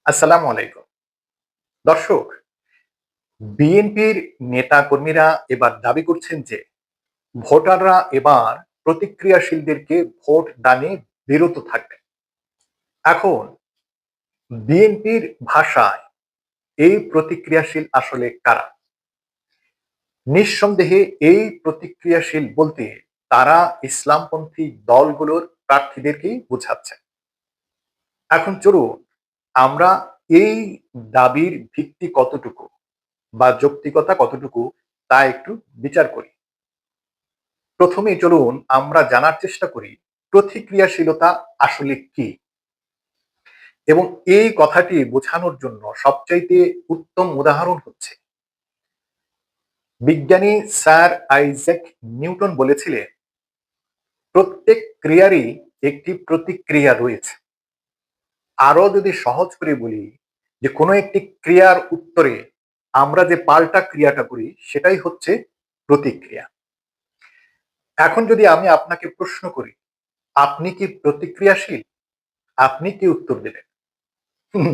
আসসালামু আলাইকুম। দর্শক, বিএনপির নেতাকর্মীরা এবার দাবি করছেন যে ভোটাররা এবার প্রতিক্রিয়াশীলদেরকে ভোট দানে বিরত থাকবেন। এখন বিএনপির ভাষায় এই প্রতিক্রিয়াশীল আসলে কারা? নিঃসন্দেহে এই প্রতিক্রিয়াশীল বলতে তারা ইসলামপন্থী দলগুলোর প্রার্থীদেরকেই বোঝাচ্ছে। এখন চলুন আমরা এই দাবির ভিত্তি কতটুকু বা যৌক্তিকতা কতটুকু তা একটু বিচার করি। প্রথমে চলুন আমরা জানার চেষ্টা করি প্রতিক্রিয়াশীলতা আসলে কি, এবং এই কথাটি বোঝানোর জন্য সবচাইতে উত্তম উদাহরণ হচ্ছে বিজ্ঞানী স্যার আইজ্যাক নিউটন বলেছিলেন, প্রত্যেক ক্রিয়ারই একটি প্রতিক্রিয়া রয়েছে। আরো যদি সহজ করে বলি, যে কোনো একটি ক্রিয়ার উত্তরে আমরা যে পাল্টা ক্রিয়াটা করি সেটাই হচ্ছে প্রতিক্রিয়া। এখন যদি আমি আপনাকে প্রশ্ন করি, আপনি কি প্রতিক্রিয়াশীল? আপনি কি উত্তর দেবেন? হুম,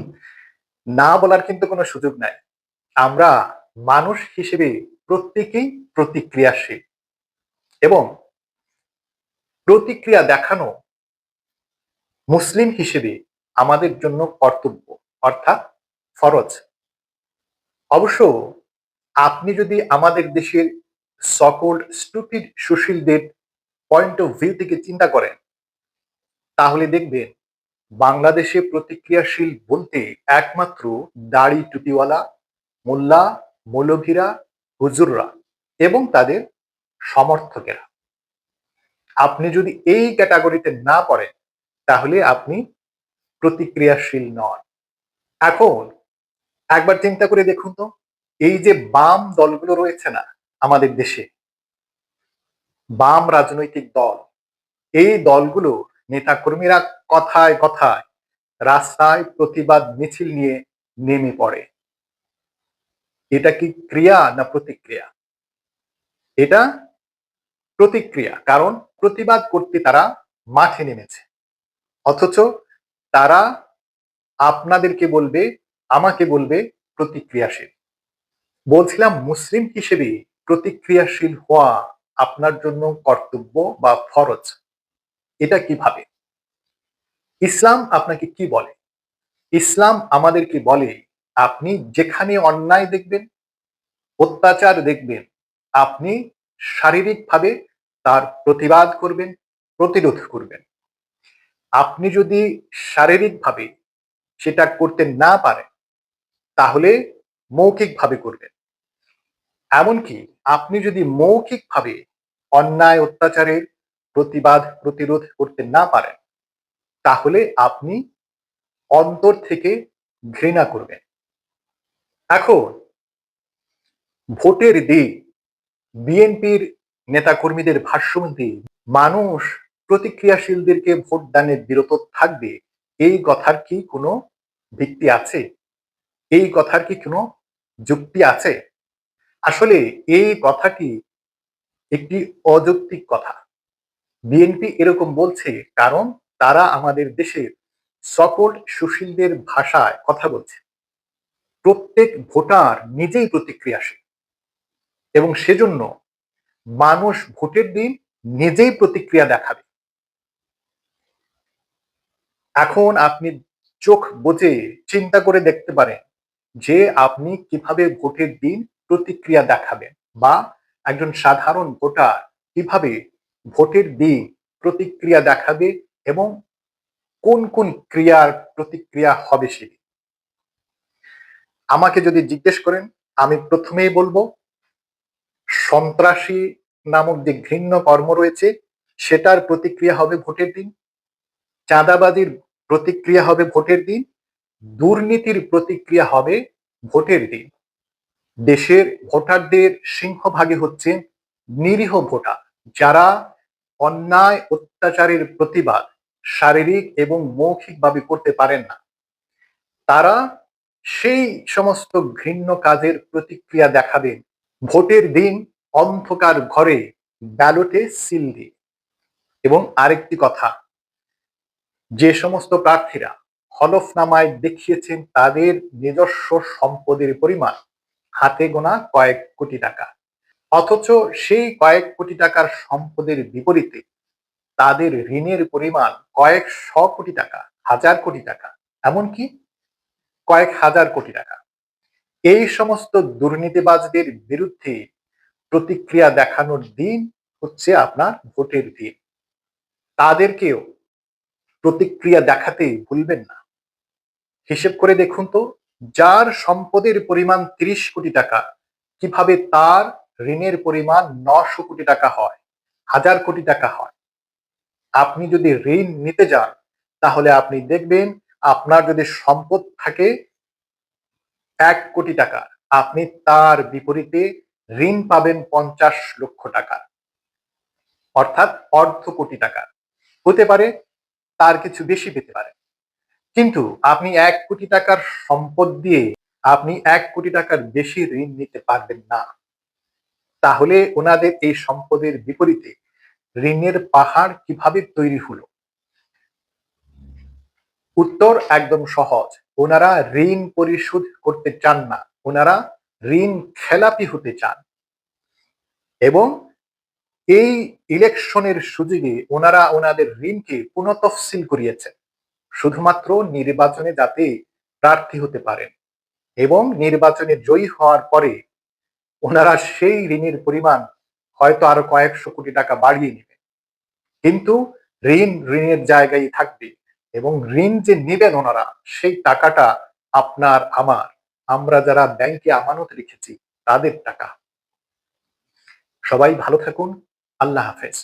না বলার কিন্তু কোনো সুযোগ নাই। আমরা মানুষ হিসেবে প্রত্যেকেই প্রতিক্রিয়াশীল, এবং প্রতিক্রিয়া দেখানো মুসলিম হিসেবে আমাদের জন্য কর্তব্য, অর্থাৎ ফরজ। অবশ্য আপনি যদি আমাদের দেশের সকল স্টুপিড সুশীলদের পয়েন্ট অফ ভিউ থেকে চিন্তা করেন, তাহলে দেখবেন বাংলাদেশে প্রতিক্রিয়াশীল বলতে একমাত্র দাড়ি টুপিওয়ালা মোল্লা, মৌলভীরা, হুজুররা এবং তাদের সমর্থকেরা। আপনি যদি এই ক্যাটাগরিতে না পড়েন, তাহলে আপনি প্রতিক্রিয়াশীল নন। এখন একবার চিন্তা করে দেখুন তো, এই যে বাম দলগুলো রয়েছে না আমাদের দেশে, বাম রাজনৈতিক দল, এই দলগুলো নেতাকর্মীরা কথায় কথায় রাস্তায় প্রতিবাদ মিছিল নিয়ে নেমে পড়ে। এটা কি ক্রিয়া না প্রতিক্রিয়া? এটা প্রতিক্রিয়া, কারণ প্রতিবাদ করতে তারা মাঠে নেমেছে। অথচ তারা আপনাদেরকে বলবে, আমাকে বলবে প্রতিক্রিয়াশীল। বলছিলাম মুসলিম হিসেবে প্রতিক্রিয়াশীল হওয়া আপনার জন্য কর্তব্য বা ফরজ। এটা কিভাবে? ইসলাম আপনাকে কি বলে? ইসলাম আমাদেরকে বলে, আপনি যেখানে অন্যায় দেখবেন, অত্যাচার দেখবেন, আপনি শারীরিকভাবে তার প্রতিবাদ করবেন, প্রতিরোধ করবেন। আপনি যদি শারীরিকভাবে সেটা করতে না পারেন, তাহলে মৌখিকভাবে করবেন। এমনকি আপনি যদি মৌখিকভাবে অন্যায় অত্যাচারের প্রতিবাদ প্রতিরোধ করতে না পারেন, তাহলে আপনি অন্তর থেকে ঘৃণা করবেন। এখন ভোটের দিন বিএনপির নেতাকর্মীদের ভাষ্যমতে মানুষ প্রতিক্রিয়াশীলদেরকে ভোট দানে বিরত থাকবে, এই কথার কি কোনো ভিত্তি আছে? এই কথার কি কোনো যুক্তি আছে? আসলে এই কথাটি একটি অযৌক্তিক কথা। বিএনপি এরকম বলছে কারণ তারা আমাদের দেশের সকল সুশীলদের ভাষায় কথা বলছে। প্রত্যেক ভোটার নিজেই প্রতিক্রিয়াশীল, এবং সেজন্য মানুষ ভোটের দিন নিজেই প্রতিক্রিয়া দেখাবে। এখন আপনি চোখ বুজে চিন্তা করে দেখতে পারেন যে আপনি কিভাবে ভোটের দিন প্রতিক্রিয়া দেখাবেন, বা একজন সাধারণ ভোটার কিভাবে ভোটের দিন প্রতিক্রিয়া দেখাবে, এবং কোন কোন ক্রিয়ার প্রতিক্রিয়া হবে সেটি। আমাকে যদি জিজ্ঞেস করেন, আমি প্রথমেই বলবো সন্ত্রাসী নামক যে ঘৃণ্য কর্ম রয়েছে সেটার প্রতিক্রিয়া হবে ভোটের দিন, চাঁদাবাজির প্রতিক্রিয়া হবে ভোটের দিন, দুর্নীতির প্রতিক্রিয়া হবে ভোটের দিন। দেশের ভোটারদের সিংহভাগে হচ্ছে নিরীহ ভোটার, যারা অন্যায় অত্যাচারের প্রতিবাদ শারীরিক এবং মৌখিকভাবে করতে পারেন না। তারা সেই সমস্ত ঘৃণ্য কাজের প্রতিক্রিয়া দেখাবেন ভোটের দিন অন্ধকার ঘরে ব্যালটে সিল দিয়ে। এবং আরেকটি কথা, যে সমস্ত প্রার্থীরা হলফনামায় দেখিয়েছেন তাদের নিজস্ব সম্পদের পরিমাণ হাতে গোনা কয়েক কোটি টাকা, অথচ সেই কয়েক কোটি টাকার সম্পদের বিপরীতে তাদের ঋণের পরিমাণ কয়েক শ কোটি টাকা, হাজার কোটি টাকা, এমনকি কয়েক হাজার কোটি টাকা। এই সমস্ত দুর্নীতিবাজদের বিরুদ্ধে প্রতিক্রিয়া দেখানোর দিন হচ্ছে আপনার ভোটের দিন। তাদেরকেও প্রতিক্রিয়া দেখাতে ভুলবেন না। হিসেব করে দেখুন তো, যার সম্পদের পরিমাণ ৩০ কোটি টাকা, কিভাবে তার ঋণের পরিমাণ ৯০০ কোটি টাকা হয়, হাজার কোটি টাকা হয়। আপনি যদি ঋণ নিতে যান, তাহলে আপনি দেখবেন আপনার যদি সম্পদ থাকে ১ কোটি টাকা, আপনি তার বিপরীতে ঋণ পাবেন ৫০ লক্ষ টাকা, অর্থাৎ অর্ধ কোটি টাকা। হতে পারে তার কিছু বেশি পেতে পারে, কিন্তু আপনি ১ কোটি টাকার সম্পদ দিয়ে আপনি ১ কোটি টাকার বেশি ঋণ নিতে পারবেন না। তাহলে ওনাদের এই সম্পদের বিপরীতে ঋণের পাহাড় কিভাবে তৈরি হলো? উত্তর একদম সহজ। ওনারা ঋণ পরিশোধ করতে চান না, ওনারা ঋণ খেলাপি হতে চান। এবং এই ইলেকশনের সুযোগে ওনারা ওনাদের ঋণকে পুনঃতফসিল করিয়েছেন, শুধুমাত্র নির্বাচনে যাতে প্রার্থী হতে পারেন, এবং নির্বাচনে জয়ী হওয়ার পরে ওনারা সেই ঋণের পরিমাণ হয়তো আরো কয়েকশো কোটি টাকা বাড়িয়ে নেবেন, কিন্তু ঋণের জায়গায় থাকবে। এবং ঋণ যে নেবেন ওনারা, সেই টাকাটা আপনার আমার, আমরা যারা ব্যাংকে আমানত রেখেছি তাদের টাকা। সবাই ভালো থাকুন। আল্লাহ হাফেজ।